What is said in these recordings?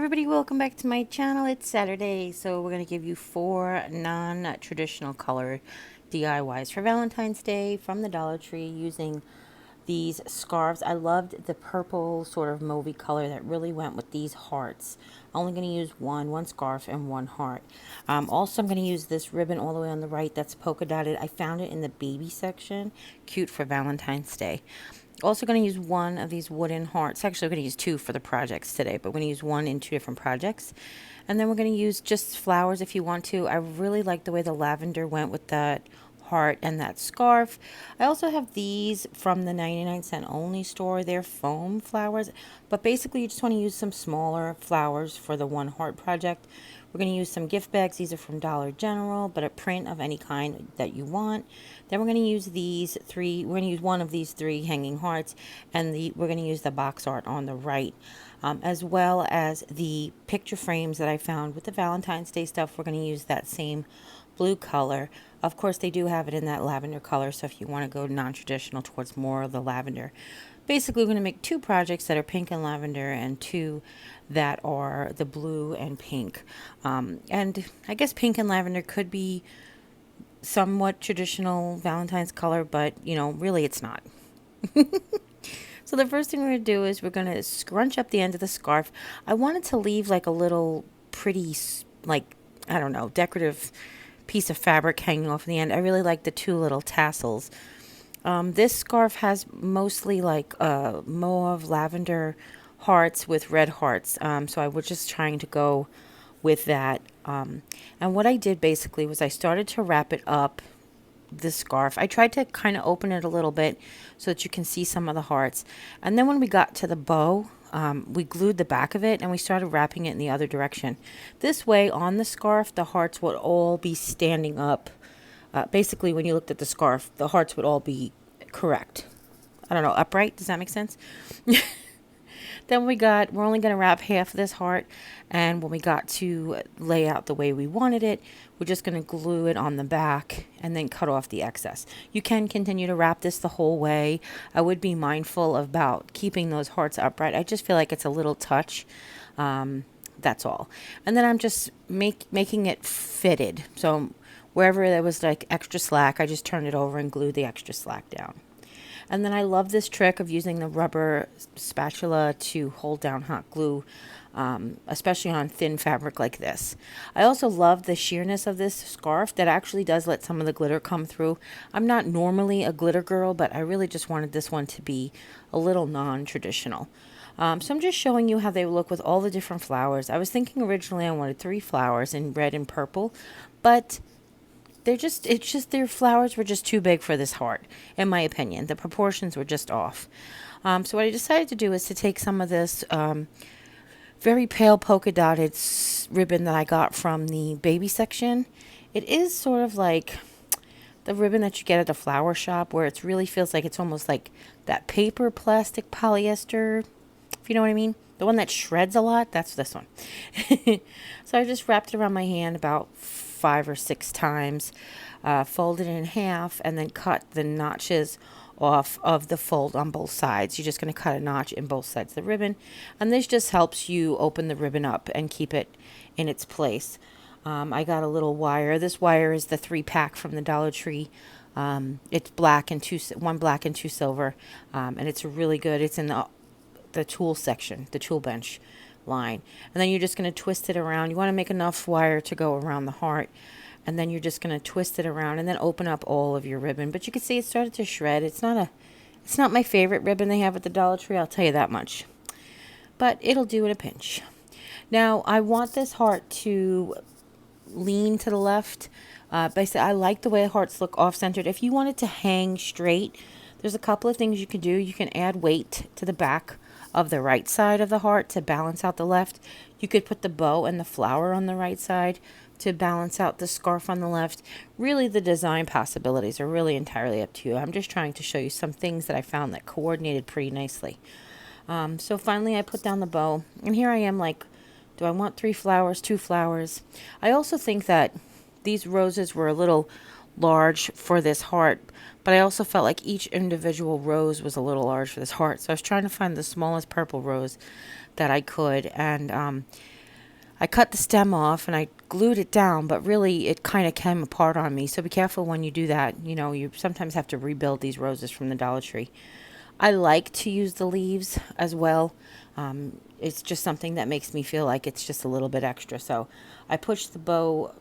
everybody, welcome back to my channel. It's Saturday, so we're going to give you 4 non-traditional color DIYs for Valentine's Day from the Dollar Tree using these scarves. I loved the purple sort of mauvey color that really went with these hearts. I'm only going to use one scarf and one heart. Also, I'm going to use this ribbon all the way on the right that's polka dotted. I found it in the baby section. Cute for Valentine's Day. Also going to use one of these wooden hearts. Actually, we're going to use 2 for the projects today, but we're going to use 1 in 2 different projects. And then we're going to use just flowers if you want to. I really like the way the lavender went with that heart and that scarf. I also have these from the 99-cent only store. They're foam flowers, but basically you just want to use some smaller flowers for the one heart project. We're going to use some gift bags. These are from Dollar General, but a print of any kind that you want. Then we're going to use these 3. We're going to use one of these 3 hanging hearts, and we're going to use the box art on the right, as well as the picture frames that I found with the Valentine's Day stuff. We're going to use that same blue color. Of course, they do have it in that lavender color, so if you want to go non-traditional towards more of the lavender. Basically, we're going to make 2 projects that are pink and lavender and 2 that are the blue and pink. And I guess pink and lavender could be somewhat traditional Valentine's color, but, you know, really it's not. So the first thing we're going to do is we're going to scrunch up the end of the scarf. I wanted to leave like a little pretty, like, I don't know, decorative piece of fabric hanging off the end. I really like the 2 little tassels. This scarf has mostly like mauve lavender hearts with red hearts. So I was just trying to go with that. And what I did basically was I started to wrap it up, the scarf. I tried to kind of open it a little bit so that you can see some of the hearts. And then when we got to the bow, we glued the back of it and we started wrapping it in the other direction. This way on the scarf, the hearts would all be standing up. Basically, when you looked at the scarf, the hearts would all be correct. I don't know, upright. Does that make sense? Then we're only going to wrap half of this heart. And when we got to lay out the way we wanted it, we're just going to glue it on the back and then cut off the excess. You can continue to wrap this the whole way. I would be mindful about keeping those hearts upright. I just feel like it's a little touch. That's all. And then I'm just making it fitted. So wherever there was like extra slack, I just turned it over and glued the extra slack down. And then I love this trick of using the rubber spatula to hold down hot glue, especially on thin fabric like this. I also love the sheerness of this scarf that actually does let some of the glitter come through. I'm not normally a glitter girl, but I really just wanted this one to be a little non-traditional. So I'm just showing you how they look with all the different flowers. I was thinking originally I wanted 3 flowers in red and purple, but their flowers were just too big for this heart, in my opinion. The proportions were just off. So what I decided to do is to take some of this very pale polka dotted ribbon that I got from the baby section. It is sort of like the ribbon that you get at the flower shop, where it really feels like it's almost like that paper plastic polyester, if you know what I mean. The one that shreds a lot, that's this one. So I just wrapped it around my hand about 5 or 6 times, folded it in half, and then cut the notches off of the fold on both sides. You're just going to cut a notch in both sides of the ribbon, and this just helps you open the ribbon up and keep it in its place. I got a little wire. This wire is the 3-pack from the Dollar Tree. It's black and 1 black and 2 silver, and it's really good. It's in the tool section, the tool bench line. And then you're just going to twist it around. You want to make enough wire to go around the heart, and then you're just going to twist it around and then open up all of your ribbon. But you can see it started to shred. It's not my favorite ribbon they have at the Dollar Tree, I'll tell you that much, but it'll do in a pinch. Now I want this heart to lean to the left. Basically, I like the way hearts look off-centered. If you want it to hang straight, there's a couple of things you can do. You can add weight to the back of the right side of the heart to balance out the left. You could put the bow and the flower on the right side to balance out the scarf on the left. Really, the design possibilities are really entirely up to you. I'm just trying to show you some things that I found that coordinated pretty nicely. So finally I put down the bow, and here I am like, do I want 3 flowers, 2 flowers? I also think that these roses were a little large for this heart, but I also felt like each individual rose was a little large for this heart. So I was trying to find the smallest purple rose that I could, and I cut the stem off and I glued it down, but really it kind of came apart on me. So be careful when you do that. You know, you sometimes have to rebuild these roses from the Dollar Tree. I like to use the leaves as well. It's just something that makes me feel like it's just a little bit extra. So I pushed the bow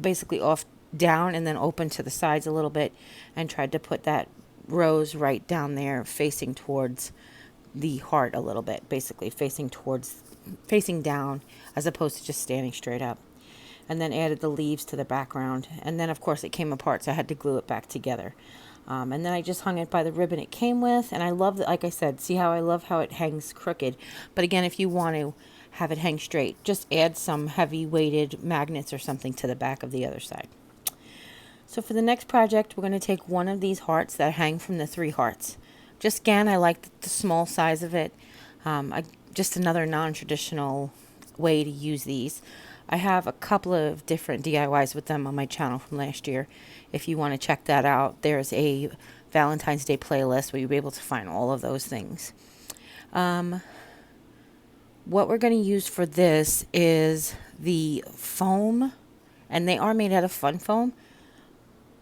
basically off down and then open to the sides a little bit and tried to put that rose right down there facing towards the heart a little bit, basically facing down as opposed to just standing straight up. And then added the leaves to the background. And then of course it came apart, so I had to glue it back together. And then I just hung it by the ribbon it came with. And I love that, like I said, see how I love how it hangs crooked. But again, if you want to have it hang straight, just add some heavy weighted magnets or something to the back of the other side. So for the next project, we're going to take one of these hearts that hang from the 3 hearts. Just again, I like the small size of it. Just another non-traditional way to use these. I have a couple of different DIYs with them on my channel from last year. If you want to check that out, there's a Valentine's Day playlist where you'll be able to find all of those things. What we're going to use for this is the foam, and they are made out of fun foam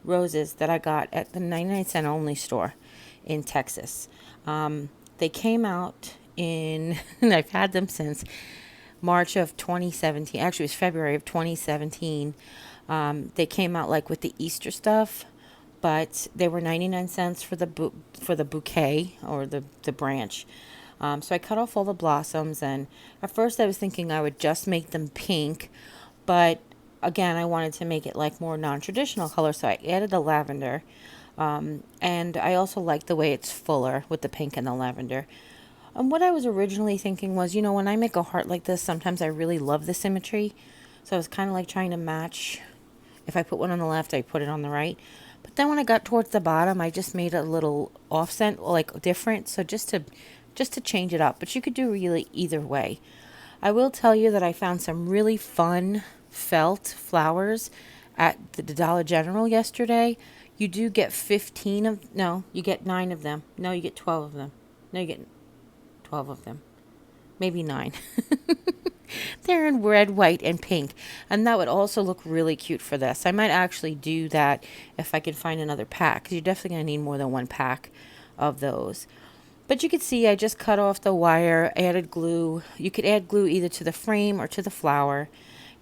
roses that I got at the 99-cent only store in Texas. They came out in, and I've had them since March of 2017. Actually, it was February of 2017. They came out like with the Easter stuff, but they were 99 cents for the bouquet or the branch. So I cut off all the blossoms, and at first I was thinking I would just make them pink, but again, I wanted to make it like more non-traditional color, so I added the lavender. And I also like the way it's fuller with the pink and the lavender. And what I was originally thinking was, you know, when I make a heart like this, sometimes I really love the symmetry. So I was kind of like trying to match. If I put one on the left, I put it on the right. But then when I got towards the bottom, I just made a little offset, like different. So just to change it up. But you could do really either way. I will tell you that I found some really fun felt flowers at the Dollar General yesterday. You do get 15 of, no, you get 9 of them. No, you get 12 of them. No, you get 12 of them. Maybe 9. They're in red, white, and pink. And that would also look really cute for this. I might actually do that if I can find another pack, because you're definitely going to need more than one pack of those. But you can see I just cut off the wire, added glue. You could add glue either to the frame or to the flower.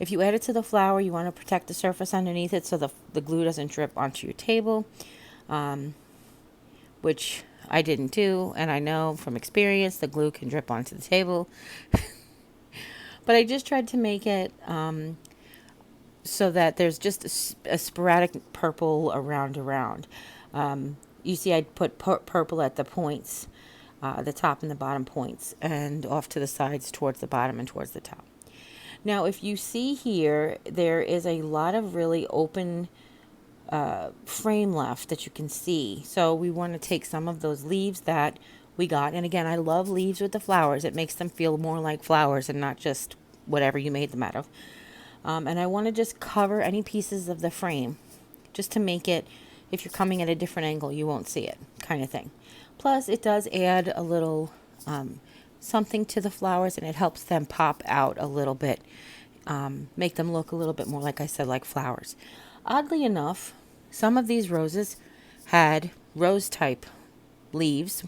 If you add it to the flower, you want to protect the surface underneath it so the glue doesn't drip onto your table, which I didn't do, and I know from experience the glue can drip onto the table. But I just tried to make it so that there's just a sporadic purple around. You see I put purple at the points, the top and the bottom points, and off to the sides towards the bottom and towards the top. Now, if you see here, there is a lot of really open frame left that you can see. So we want to take some of those leaves that we got. And again, I love leaves with the flowers. It makes them feel more like flowers and not just whatever you made them out of. And I want to just cover any pieces of the frame just to make it, if you're coming at a different angle, you won't see it kind of thing. Plus, it does add a little something to the flowers, and it helps them pop out a little bit, make them look a little bit more, like I said, like flowers. Oddly enough, some of these roses had rose type leaves.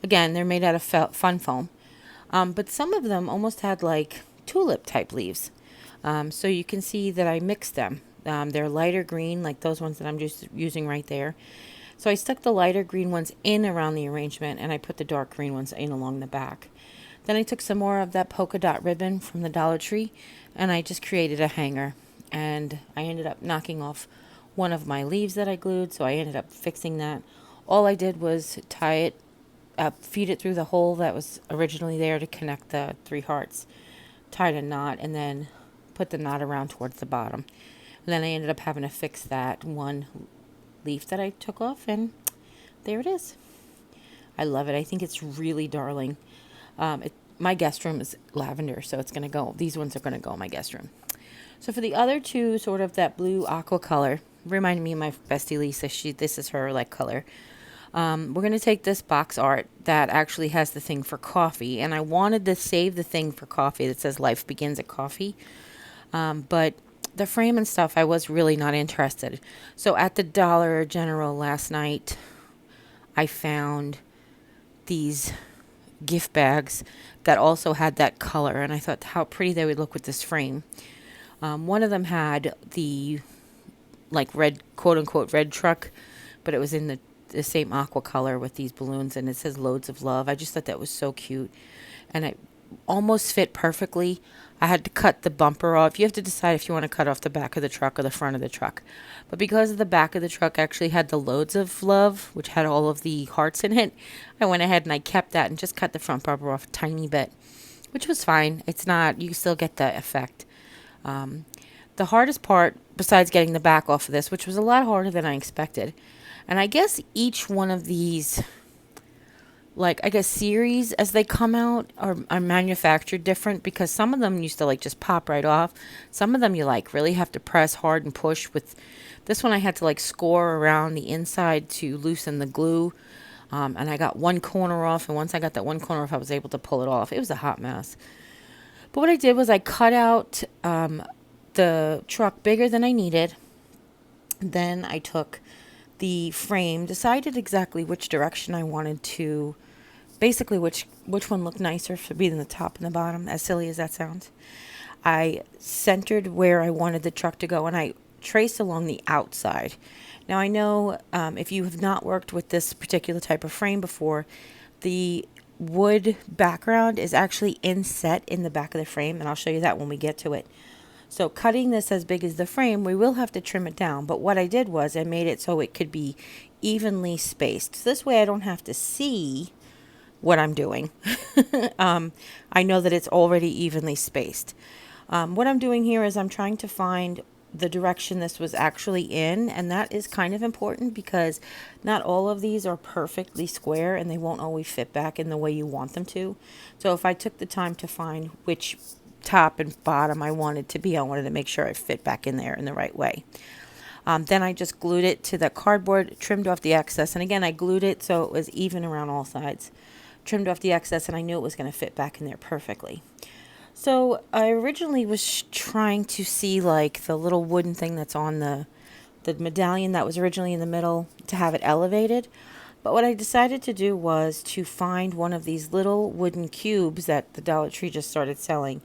Again, they're made out of fun foam, but some of them almost had like tulip type leaves. So you can see that I mixed them. They're lighter green, like those ones that I'm just using right there. So I stuck the lighter green ones in around the arrangement, and I put the dark green ones in along the back. Then I took some more of that polka dot ribbon from the Dollar Tree, and I just created a hanger. And I ended up knocking off one of my leaves that I glued, so I ended up fixing that. All I did was tie it up, feed it through the hole that was originally there to connect the 3 hearts, tied a knot, and then put the knot around towards the bottom. And then I ended up having to fix that one leaf that I took off, and there it is. I love it. I think it's really darling. My guest room is lavender, so it's going to go. These ones are going to go in my guest room. So for the other two, sort of that blue aqua color, reminded me of my bestie Lisa. This is her like color. We're going to take this box art that actually has the thing for coffee, and I wanted to save the thing for coffee that says life begins at coffee. But the frame and stuff, I was really not interested. So at the Dollar General last night, I found these gift bags that also had that color, and I thought how pretty they would look with this frame. One of them had the like red, quote unquote, red truck, but it was in the same aqua color with these balloons, and it says loads of love. I just thought that was so cute, and it almost fit perfectly. I had to cut the bumper off. You have to decide if you want to cut off the back of the truck or the front of the truck. But because the back of the truck actually had the loads of love, which had all of the hearts in it, I went ahead and I kept that and just cut the front bumper off a tiny bit, which was fine. It's not, you still get the effect. The hardest part, besides getting the back off of this, which was a lot harder than I expected, and I guess each one of these, like, I guess series as they come out are manufactured different, because some of them used to like just pop right off. Some of them you like really have to press hard and push. With this one I had to like score around the inside to loosen the glue. And I got one corner off, and once I got that one corner off, I was able to pull it off. It was a hot mess. But what I did was I cut out the truck bigger than I needed. Then I took the frame, decided exactly which direction I wanted to, basically which one looked nicer for being the top and the bottom, as silly as that sounds. I centered where I wanted the truck to go, and I traced along the outside. Now I know if you have not worked with this particular type of frame before, the wood background is actually inset in the back of the frame, and I'll show you that when we get to it. So cutting this as big as the frame, we will have to trim it down. But what I did was I made it so it could be evenly spaced. So this way I don't have to see what I'm doing. I know that it's already evenly spaced. What I'm doing here is I'm trying to find the direction this was actually in, and that is kind of important because not all of these are perfectly square and they won't always fit back in the way you want them to. So if I took the time to find which top and bottom I wanted to be, I wanted to make sure it fit back in there in the right way. Then I just glued it to the cardboard, trimmed off the excess, and again I glued it so it was even around all sides. Trimmed off the excess, and I knew it was going to fit back in there perfectly. So I originally was trying to see like the little wooden thing that's on the medallion that was originally in the middle, to have it elevated. But what I decided to do was to find one of these little wooden cubes that the Dollar Tree just started selling.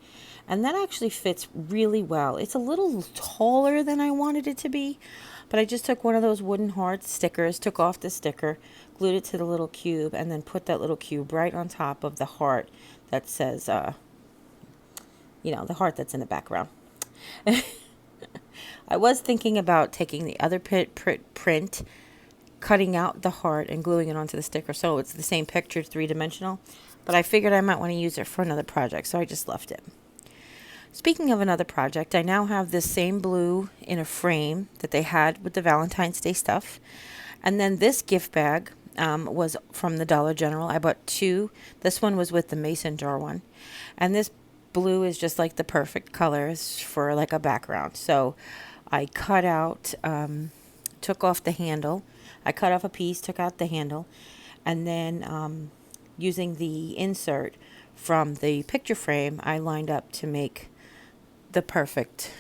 And that actually fits really well. It's a little taller than I wanted it to be. But I just took one of those wooden heart stickers, took off the sticker, glued it to the little cube, and then put that little cube right on top of the heart that says, the heart that's in the background. I was thinking about taking the other print, cutting out the heart and gluing it onto the sticker so it's the same picture, three-dimensional, but I figured I might want to use it for another project, so I just left it. Speaking of another project, I now have this same blue in a frame that they had with the Valentine's Day stuff, and then this gift bag was from the Dollar General. I bought two. This one was with the mason jar one, and this blue is just like the perfect colors for like a background. So I cut out, took off the handle. I cut off a piece, took out the handle, and then using the insert from the picture frame, I lined up to make the perfect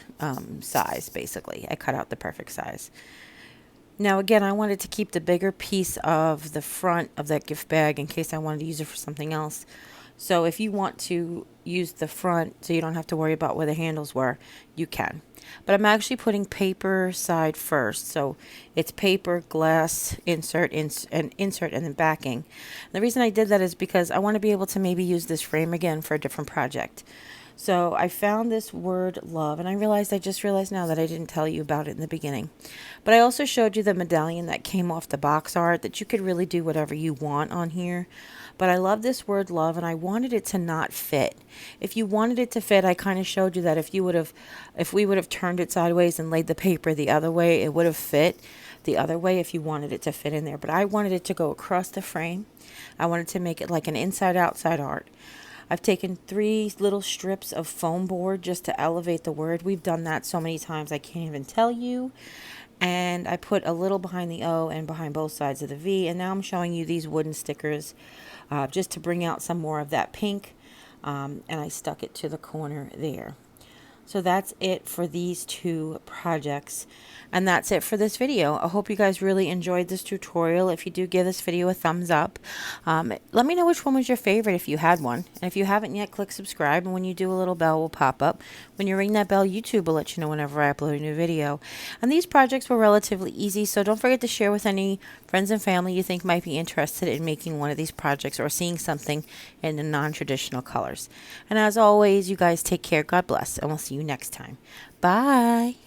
size, basically. I cut out the perfect size. Now, again, I wanted to keep the bigger piece of the front of that gift bag in case I wanted to use it for something else. So if you want to use the front so you don't have to worry about where the handles were, you can. But I'm actually putting paper side first. So it's paper, glass, insert, and then backing. And the reason I did that is because I want to be able to maybe use this frame again for a different project. So I found this word love, and I just realized now that I didn't tell you about it in the beginning. But I also showed you the medallion that came off the box art that you could really do whatever you want on here. But I love this word love, and I wanted it to not fit. If you wanted it to fit, I kind of showed you that if we would have turned it sideways and laid the paper the other way, it would have fit the other way if you wanted it to fit in there. But I wanted it to go across the frame. I wanted to make it like an inside-outside art. I've taken 3 little strips of foam board just to elevate the word. We've done that so many times I can't even tell you. and I put a little behind the O and behind both sides of the V, and now I'm showing you these wooden stickers just to bring out some more of that pink, and I stuck it to the corner there. So that's it for these two projects. And that's it for this video. I hope you guys really enjoyed this tutorial. If you do, give this video a thumbs up. Let me know which one was your favorite if you had one. And if you haven't yet, click subscribe. And when you do, a little bell will pop up. When you ring that bell, YouTube will let you know whenever I upload a new video. And these projects were relatively easy, so don't forget to share with any friends and family you think might be interested in making one of these projects or seeing something in the non-traditional colors. And as always, you guys take care. God bless. And we'll see you next time. Bye.